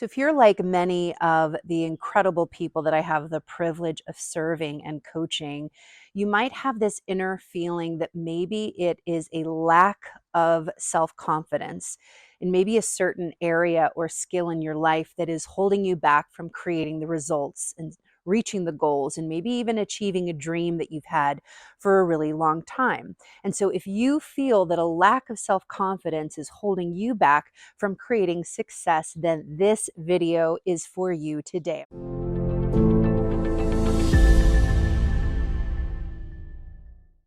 So, if you're like many of the incredible people that I have the privilege of serving and coaching, you might have this inner feeling that maybe it is a lack of self confidence in maybe a certain area or skill in your life that is holding you back from creating the results and reaching the goals and maybe even achieving a dream that you've had for a really long time. And so, if you feel that a lack of self confidence is holding you back from creating success, then this video is for you today. I'm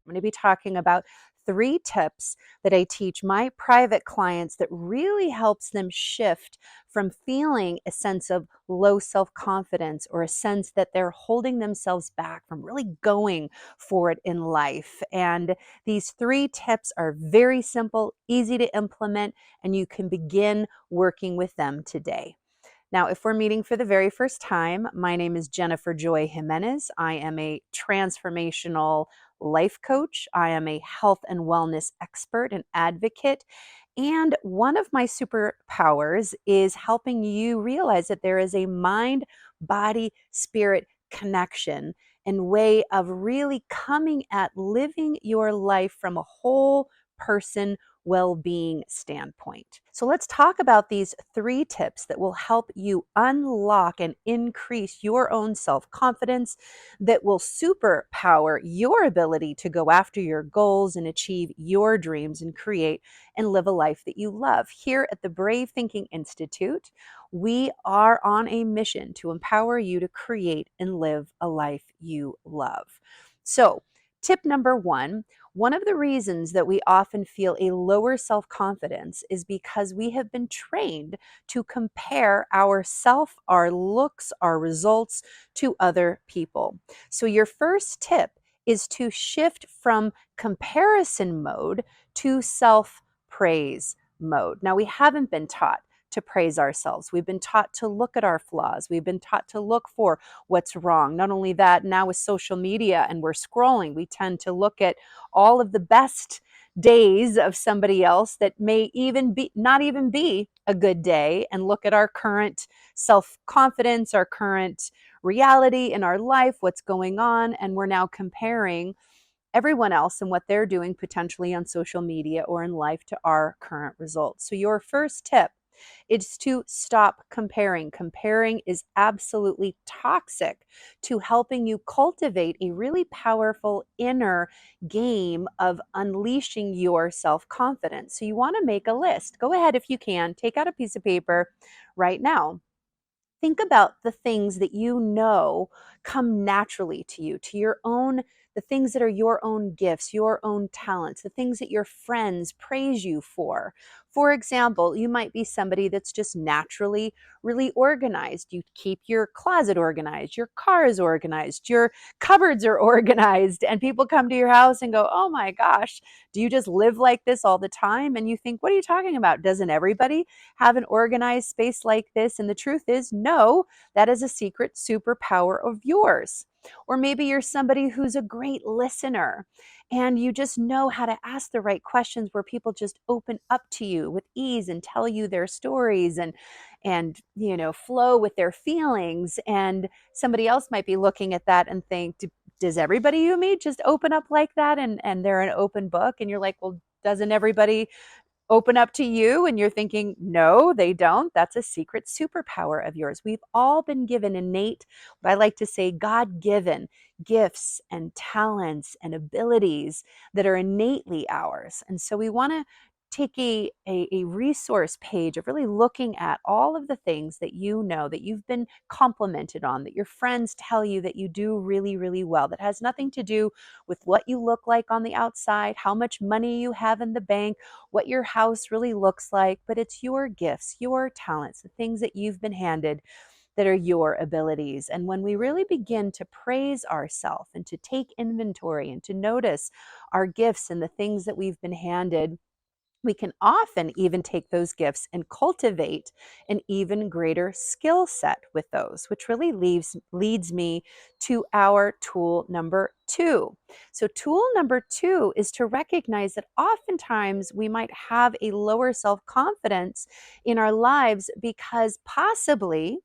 going to be talking about 3 tips that I teach my private clients that really helps them shift from feeling a sense of low self-confidence or a sense that they're holding themselves back from really going for it in life. And these 3 tips are very simple, easy to implement, and you can begin working with them today. Now, if we're meeting for the very first time, my name is Jennifer Joy Jimenez. I am a transformational life coach. I am a health and wellness expert and advocate. And one of my superpowers is helping you realize that there is a mind, body, spirit connection and way of really coming at living your life from a whole person well-being standpoint. So let's talk about these 3 tips that will help you unlock and increase your own self-confidence, that will superpower your ability to go after your goals and achieve your dreams and create and live a life that you love. Here at the Brave Thinking Institute, we are on a mission to empower you to create and live a life you love. So, tip number 1, one of the reasons that we often feel a lower self-confidence is because we have been trained to compare ourself, our looks, our results to other people. So your first tip is to shift from comparison mode to self-praise mode. Now, we haven't been taught to praise ourselves. We've been taught to look at our flaws. We've been taught to look for what's wrong. Not only that, now with social media and we're scrolling, we tend to look at all of the best days of somebody else that may even be not even be a good day, and look at our current self-confidence, our current reality in our life, what's going on, and we're now comparing everyone else and what they're doing potentially on social media or in life to our current results. So your first tip is to stop comparing. Comparing is absolutely toxic to helping you cultivate a really powerful inner game of unleashing your self-confidence. So you want to make a list. Go ahead if you can, take out a piece of paper right now. Think about the things that you know come naturally to you, to your own, the things that are your own gifts, your own talents, the things that your friends praise you for. For example, you might be somebody that's just naturally really organized. You keep your closet organized, your car is organized, your cupboards are organized, and people come to your house and go, "Oh my gosh, do you just live like this all the time?" And you think, "What are you talking about? Doesn't everybody have an organized space like this?" And the truth is, no, that is a secret superpower of yours. Or maybe you're somebody who's a great listener and you just know how to ask the right questions where people just open up to you with ease and tell you their stories and flow with their feelings. And somebody else might be looking at that and think, does everybody you meet just open up like that? And they're an open book. And you're like, well, doesn't everybody open up to you? And you're thinking, no, they don't. That's a secret superpower of yours. We've all been given innate, what I like to say, God-given gifts and talents and abilities that are innately ours. And so we want to take a resource page of really looking at all of the things that you know that you've been complimented on, that your friends tell you that you do really, really well, that has nothing to do with what you look like on the outside, how much money you have in the bank, what your house really looks like, but it's your gifts, your talents, the things that you've been handed that are your abilities. And when we really begin to praise ourselves and to take inventory and to notice our gifts and the things that we've been handed, We can often even take those gifts and cultivate an even greater skill set with those, which really leads me to our tool number two. So, tool number two is to recognize that oftentimes we might have a lower self confidence in our lives because possibly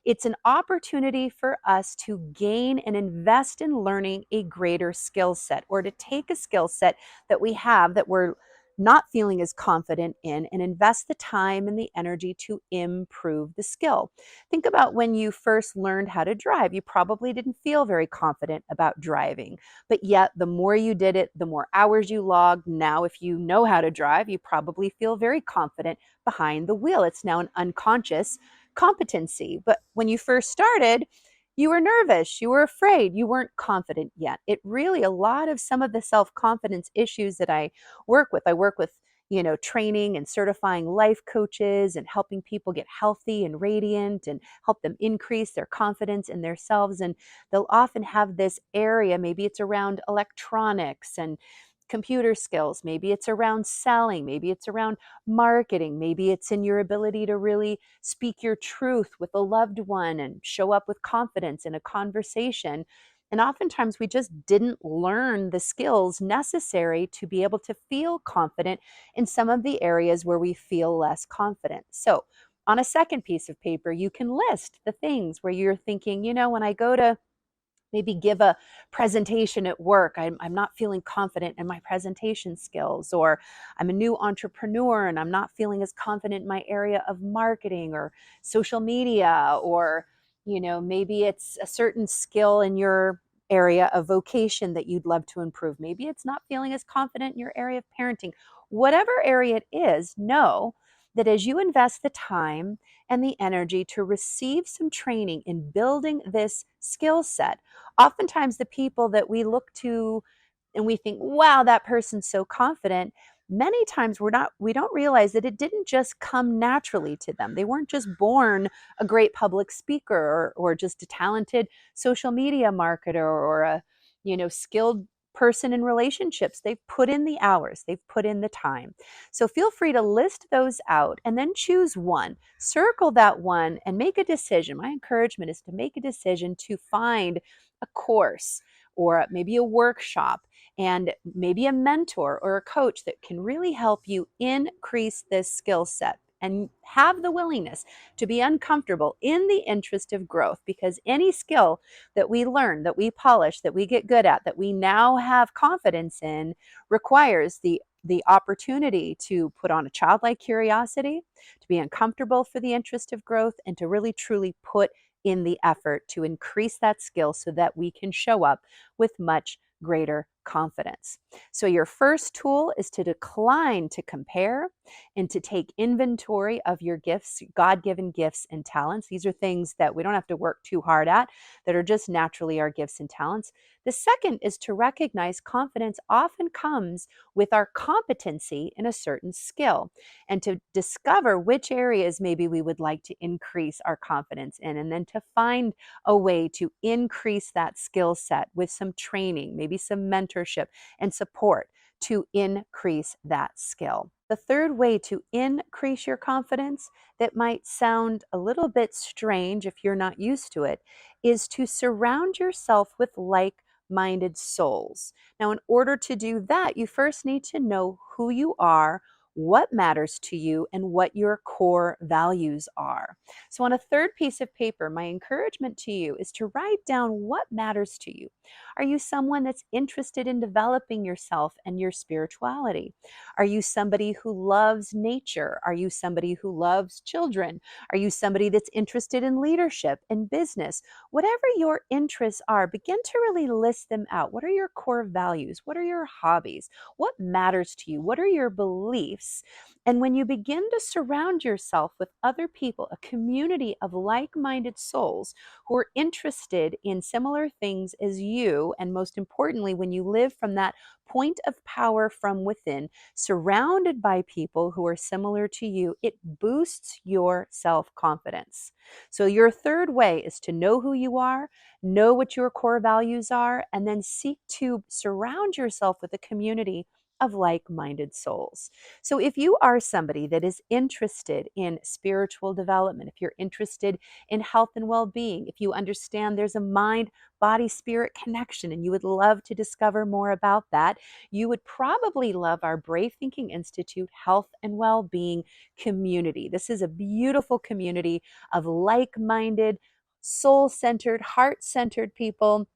it's an opportunity for us to gain and invest in learning a greater skill set, or to take a skill set that we have that we're not feeling as confident in, and invest the time and the energy to improve the skill. Think about when you first learned how to drive. You probably didn't feel very confident about driving, but yet the more you did it, the more hours you logged. Now, if you know how to drive, you probably feel very confident behind the wheel. It's now an unconscious competency. But when you first started, you were nervous, you were afraid, you weren't confident yet. It really, a lot of some of the self confidence issues that I work with, training and certifying life coaches and helping people get healthy and radiant and help them increase their confidence in themselves. And they'll often have this area, maybe it's around electronics and computer skills, maybe it's around selling, maybe it's around marketing, maybe it's in your ability to really speak your truth with a loved one and show up with confidence in a conversation. And oftentimes we just didn't learn the skills necessary to be able to feel confident in some of the areas where we feel less confident. So, on a second piece of paper, you can list the things where you're thinking, when I go to maybe give a presentation at work, I'm not feeling confident in my presentation skills, or I'm a new entrepreneur and I'm not feeling as confident in my area of marketing or social media, or maybe it's a certain skill in your area of vocation that you'd love to improve. Maybe it's not feeling as confident in your area of parenting. Whatever area it is, know that as you invest the time and the energy to receive some training in building this skill set, oftentimes the people that we look to and we think, wow, that person's so confident, many times we don't realize that it didn't just come naturally to them. They weren't just born a great public speaker, or just a talented social media marketer, or a skilled person in relationships. They've put in the hours, they've put in the time. So feel free to list those out and then choose one, circle that one, and make a decision. My encouragement is to make a decision to find a course or maybe a workshop and maybe a mentor or a coach that can really help you increase this skill set, and have the willingness to be uncomfortable in the interest of growth, because any skill that we learn, that we polish, that we get good at, that we now have confidence in, requires the opportunity to put on a childlike curiosity, to be uncomfortable for the interest of growth, and to really truly put in the effort to increase that skill so that we can show up with much greater confidence. So, your first tool is to decline to compare and to take inventory of your gifts, God given gifts and talents. These are things that we don't have to work too hard at, that are just naturally our gifts and talents. The second is to recognize confidence often comes with our competency in a certain skill, and to discover which areas maybe we would like to increase our confidence in, and then to find a way to increase that skill set with some training, maybe some mentorship and support to increase that skill. The third way to increase your confidence, that might sound a little bit strange if you're not used to it, is to surround yourself with like-minded souls. Now, in order to do that, you first need to know who you are, what matters to you, and what your core values are. So, on a third piece of paper, my encouragement to you is to write down what matters to you. Are you someone that's interested in developing yourself and your spirituality? Are you somebody who loves nature? Are you somebody who loves children? Are you somebody that's interested in leadership and business? Whatever your interests are, begin to really list them out. What are your core values? What are your hobbies? What matters to you? What are your beliefs? And when you begin to surround yourself with other people, a community of like-minded souls who are interested in similar things as you, and most importantly, when you live from that point of power from within, surrounded by people who are similar to you, it boosts your self-confidence. So your third way is to know who you are, know what your core values are, and then seek to surround yourself with a community of like minded souls. So, if you are somebody that is interested in spiritual development, if you're interested in health and well being, if you understand there's a mind, body, spirit connection, and you would love to discover more about that, you would probably love our Brave Thinking Institute Health and Well-Being community. This is a beautiful community of like-minded, soul-centered, heart-centered people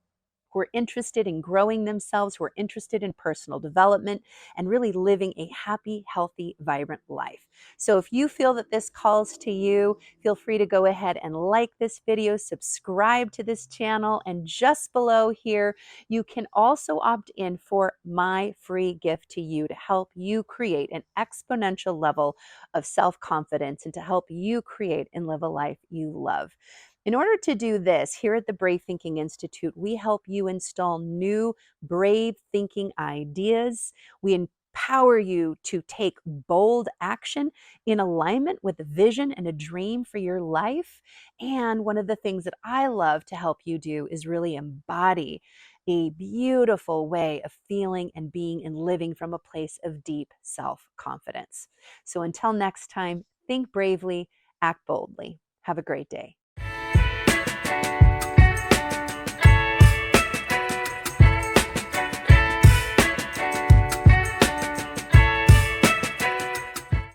who are interested in growing themselves, who are interested in personal development, and really living a happy, healthy, vibrant life. So if you feel that this calls to you, feel free to go ahead and like this video, subscribe to this channel, and just below here, you can also opt in for my free gift to you to help you create an exponential level of self-confidence and to help you create and live a life you love. In order to do this, here at the Brave Thinking Institute, we help you install new brave thinking ideas. We empower you to take bold action in alignment with a vision and a dream for your life. And one of the things that I love to help you do is really embody a beautiful way of feeling and being and living from a place of deep self-confidence. So until next time, think bravely, act boldly. Have a great day.